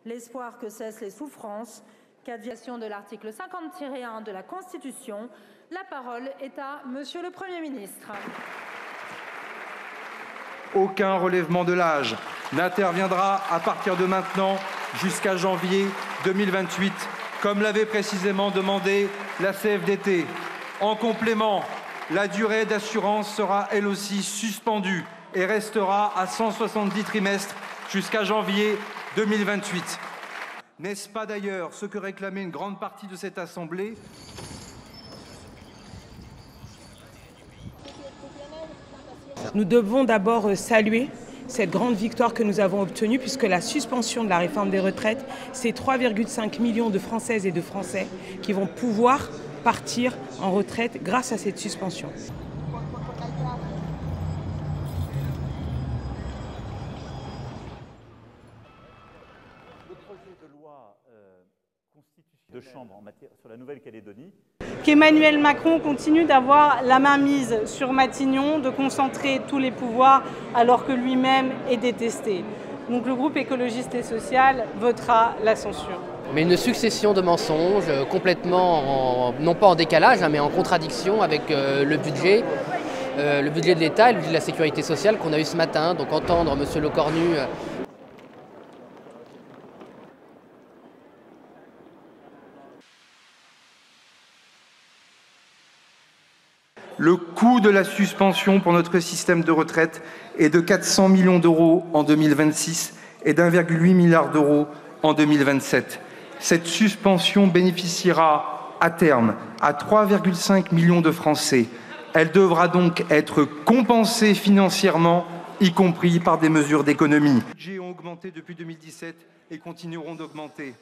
l'espoir que cessent les souffrances, qu'adviation de l'article 50-1 de la Constitution. La parole est à Monsieur le Premier ministre. Aucun relèvement de l'âge n'interviendra à partir de maintenant jusqu'à janvier 2028, comme l'avait précisément demandé la CFDT. En complément, la durée d'assurance sera elle aussi suspendue et restera à 170 trimestres jusqu'à janvier 2028. N'est-ce pas d'ailleurs ce que réclamait une grande partie de cette Assemblée ? Nous devons d'abord saluer cette grande victoire que nous avons obtenue, puisque la suspension de la réforme des retraites, c'est 3,5 millions de Françaises et de Français qui vont pouvoir partir en retraite grâce à cette suspension. Le projet de loi constitutionnelle de chambre en matière sur la Nouvelle-Calédonie. Qu'Emmanuel Macron continue d'avoir la main mise sur Matignon, de concentrer tous les pouvoirs alors que lui-même est détesté. Donc le groupe écologiste et social votera la censure. Mais une succession de mensonges complètement, non pas en décalage, mais en contradiction avec le budget de l'État et le budget de la sécurité sociale qu'on a eu ce matin. Donc entendre M. Lecornu. Le coût de la suspension pour notre système de retraite est de 400 millions d'euros en 2026 et d'1,8 milliard d'euros en 2027. Cette suspension bénéficiera à terme à 3,5 millions de Français. Elle devra donc être compensée financièrement, y compris par des mesures d'économie. Les budgets ont augmenté depuis 2017 et continueront d'augmenter.